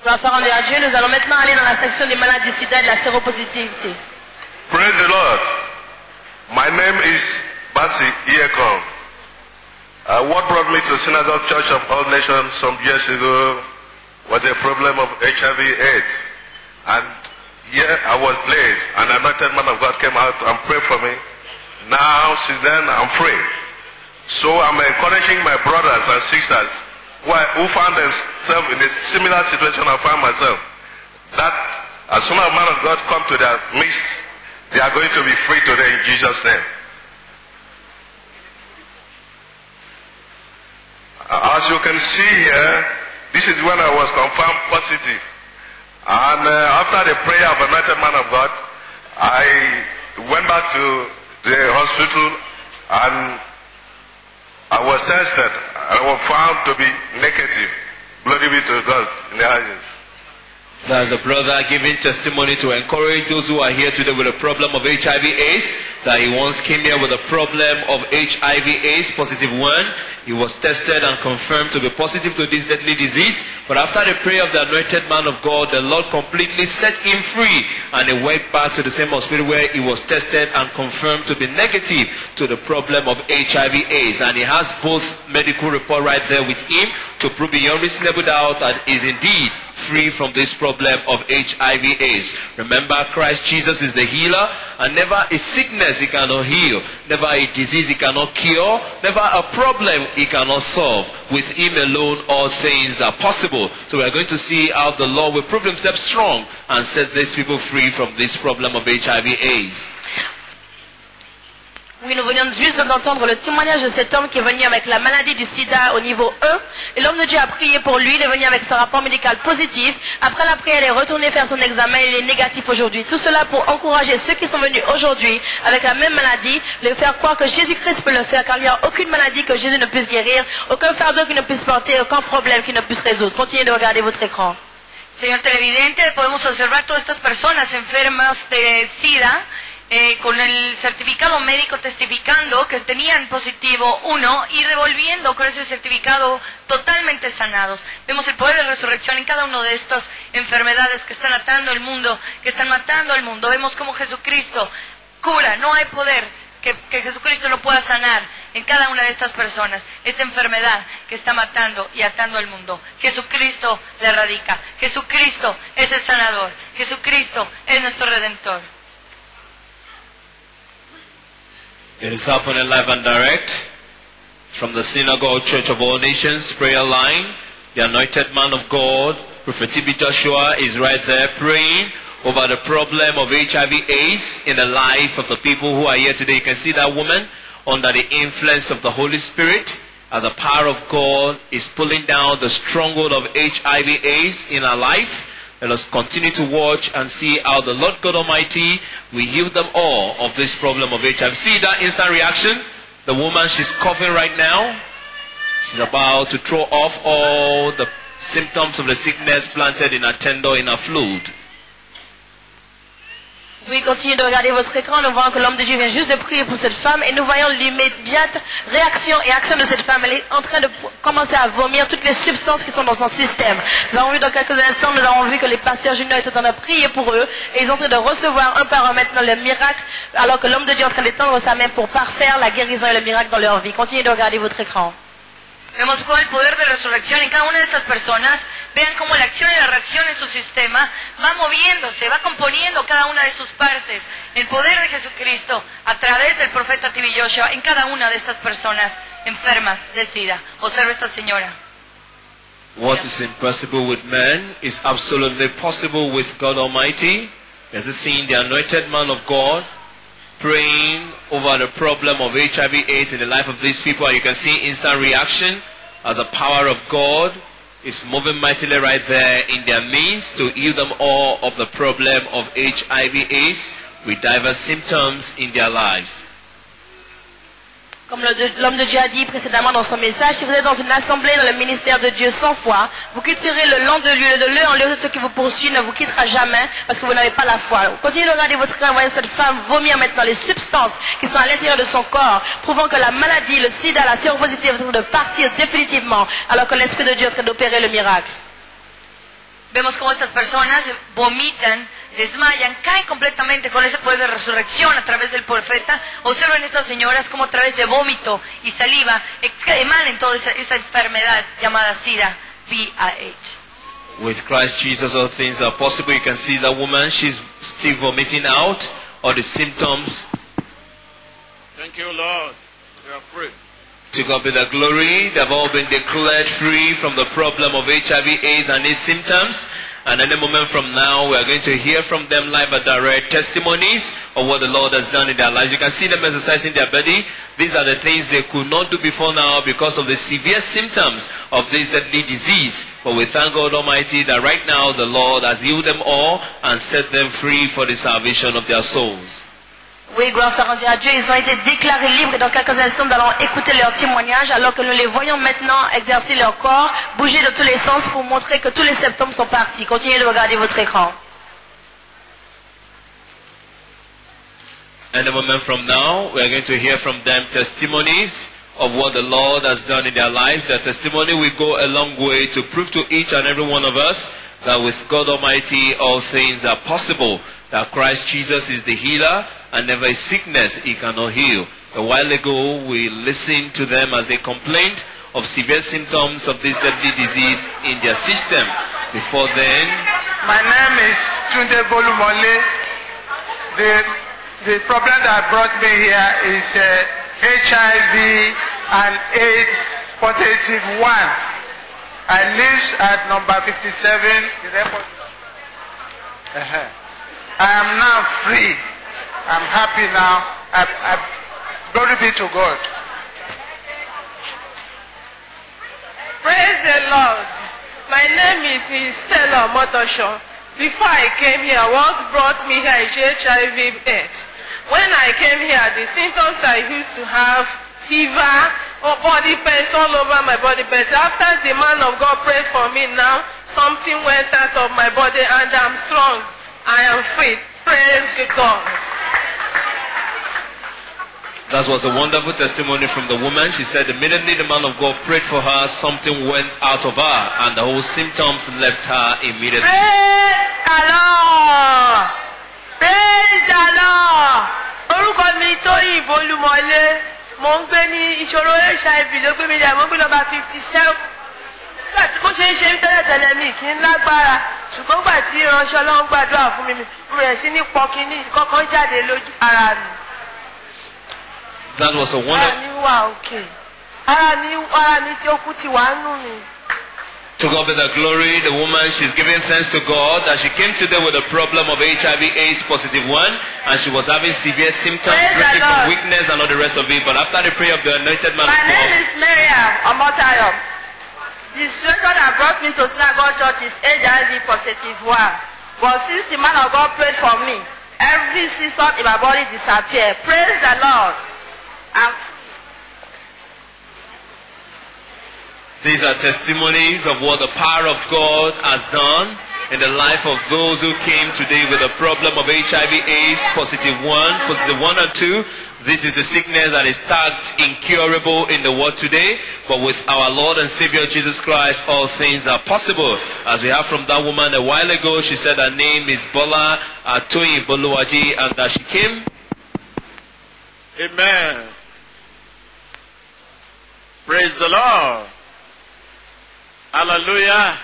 Gloire soit rendue à Dieu. Nous allons maintenant aller dans la section des malades du sida et de la séropositivité. Praise the Lord. My name is Basi Iyekon. What brought me to Synagogue Church of All Nations some years ago was a problem of HIV/AIDS. And here I was placed, an anointed man of God came out and prayed for me. Now, since then, I'm free. So I'm encouraging my brothers and sisters who found themselves in a similar situation I found myself, that as soon as man of God come to their midst, they are going to be free today in Jesus' name. As you can see here, this is when I was confirmed positive. And after the prayer of anointed man of God, I went back to the hospital and I was tested. I was found to be negative. Glory be to God in the highest. There's a brother giving testimony to encourage those who are here today with a problem of HIV/AIDS. That he once came here with a problem of HIV/AIDS, positive one. He was tested and confirmed to be positive to this deadly disease. But after the prayer of the anointed man of God, the Lord completely set him free. And he went back to the same hospital where he was tested and confirmed to be negative to the problem of HIV/AIDS. And he has both medical report right there with him to prove beyond reasonable doubt that he is indeed free from this problem of HIV/AIDS. Remember, Christ Jesus is the healer, and never a sickness he cannot heal, never a disease he cannot cure, never a problem he cannot solve. With him alone all things are possible. So we are going to see how the Lord will prove himself strong and set these people free from this problem of HIV/AIDS. Oui, nous venons juste d'entendre le témoignage de cet homme qui est venu avec la maladie du sida au niveau 1. Et l'homme de Dieu a prié pour lui, il est venu avec son rapport médical positif. Après la prière, il est retourné faire son examen, il est négatif aujourd'hui. Tout cela pour encourager ceux qui sont venus aujourd'hui avec la même maladie, les faire croire que Jésus-Christ peut le faire, car il n'y a aucune maladie que Jésus ne puisse guérir, aucun fardeau qu'il ne puisse porter, aucun problème qu'il ne puisse résoudre. Continuez de regarder votre écran. Señor televidente, podemos observar todas estas personas enfermas de SIDA, con el certificado médico testificando que tenían positivo 1 y revolviendo con ese certificado totalmente sanados. Vemos el poder de resurrección en cada una de estas enfermedades que están atando el mundo, que están matando al mundo. Vemos cómo Jesucristo cura, no hay poder que Jesucristo no pueda sanar en cada una de estas personas, esta enfermedad que está matando y atando al mundo. Jesucristo la erradica, Jesucristo es el sanador, Jesucristo es nuestro Redentor. It is happening live and direct from the Synagogue Church of All Nations prayer line. The anointed man of God, Prophet T.B. Joshua, is right there praying over the problem of HIV/AIDS in the life of the people who are here today. You can see that woman under the influence of the Holy Spirit, as the power of God is pulling down the stronghold of HIV/AIDS in her life. Let us continue to watch and see how the Lord God Almighty will heal them all of this problem of HIV. See that instant reaction? The woman, she's coughing right now. She's about to throw off all the symptoms of the sickness planted in her tendon, in her fluid. Oui, continuez de regarder votre écran. Nous voyons que l'homme de Dieu vient juste de prier pour cette femme et nous voyons l'immédiate réaction et action de cette femme. Elle est en train de commencer à vomir toutes les substances qui sont dans son système. Nous avons vu dans quelques instants, nous avons vu que les pasteurs juniors étaient en train de prier pour eux et ils sont en train de recevoir un par un maintenant le miracle, alors que l'homme de Dieu est en train d'étendre sa main pour parfaire la guérison et le miracle dans leur vie. Continuez de regarder votre écran. Vemos cómo el poder de resurrección en cada una de estas personas. Vean cómo la acción y la reacción en su sistema va moviéndose, va componiendo cada una de sus partes. El poder de Jesucristo a través del profeta T.B. Joshua en cada una de estas personas enfermas de SIDA. Observa esta señora. What is impossible with man is absolutely possible with God Almighty. As you see the anointed man of God praying over the problem of HIV/AIDS in the life of these people, and you can see instant reaction as the power of God is moving mightily right there in their midst to heal them all of the problem of HIV/AIDS with diverse symptoms in their lives. Comme l'homme de Dieu a dit précédemment dans son message, si vous êtes dans une assemblée dans le ministère de Dieu sans foi, vous quitterez le long de lieu en lieu de ce qui vous poursuit ne vous quittera jamais parce que vous n'avez pas la foi. Continuez de regarder votre cœur, voyez cette femme vomir maintenant les substances qui sont à l'intérieur de son corps, prouvant que la maladie, le sida, la séropositivité est en train de partir définitivement, alors que l'Esprit de Dieu est en train d'opérer le miracle. Vemos cómo estas personas vomitan, desmayan, caen completamente con ese poder de resurrección a través del profeta. Observen estas señoras como a través de vómito y saliva emanan toda esa enfermedad llamada SIDA, VIH. With Christ Jesus, all things are possible. You can see that woman, she's still vomiting out all the symptoms. Thank you, Lord. You are free. To God be the glory. They've all been declared free from the problem of HIV, AIDS, and its symptoms. And any moment from now, we are going to hear from them live and direct testimonies of what the Lord has done in their lives. You can see them exercising their body. These are the things they could not do before now because of the severe symptoms of this deadly disease. But we thank God Almighty that right now the Lord has healed them all and set them free for the salvation of their souls. Oui, gloire soit rendue à Dieu. Ils ont été déclarés libres et dans quelques instants, nous allons écouter leurs témoignages alors que nous les voyons maintenant exercer leur corps, bouger de tous les sens pour montrer que tous les symptômes sont partis. Continuez de regarder votre écran. And a moment from now, we are going to hear from them testimonies of what the Lord has done in their lives. Their testimony will go a long way to prove to each and every one of us that with God Almighty all things are possible. That Christ Jesus is the healer and never a sickness He cannot heal. A while ago we listened to them as they complained of severe symptoms of this deadly disease in their system. Before then, my name is Tunde Bolumole. The problem that brought me here is HIV and AIDS positive 1. I live at number 57. I am now free. I'm happy now. Glory be to God. Praise the Lord. My name is Ms. Stella Motosho. Before I came here, what brought me here is HIV/AIDS. When I came here, the symptoms I used to have, fever, body pains all over my body. But after the man of God prayed for me now, something went out of my body and I'm strong. I am free. Praise God. that was a wonderful testimony from the woman. She said immediately the man of God prayed for her, something went out of her and the whole symptoms left her immediately. Praise the Lord. Praise the Lord. Orúkọ mi Tóyìn Bolúmọlé. Mo ń gbé ní ìṣòro HIV ló gbé mi dà, mo ń gbé nọ́mbà 57. Bó ṣe ń ṣe mí tẹ́lẹ̀tẹ́lẹ̀ mi kì í lágbára. Ṣùgbọ́n gbà tí ìránṣẹ́ Ọlọ́run gbàdúrà fún mi, mo bẹ̀rẹ̀ sí ní pọkíní kọ́kọ́ jáde lójú ara mi. That was a wonderful. Ara mi wà òkè. Ara mi tí ó kú ti wà nù mí. To God be the glory. The woman, she's giving thanks to God that she came today with a problem of HIV/AIDS positive 1, and she was having severe symptoms, ranging from weakness and all the rest of it. But after the prayer of the anointed man, my name is Miriam Omotayo. The situation that brought me to Synagogue Church is HIV positive 1. But since the man of God prayed for me, every symptom in my body disappeared. Praise the Lord. These are testimonies of what the power of God has done in the life of those who came today with a problem of HIV/AIDS positive 1 and 2. This is the sickness that is tagged incurable in the world today. But with our Lord and Savior Jesus Christ, all things are possible. As we heard from that woman a while ago, she said her name is Bola Atoyin Boluwaji, and that she came. Amen. Praise the Lord. Hallelujah.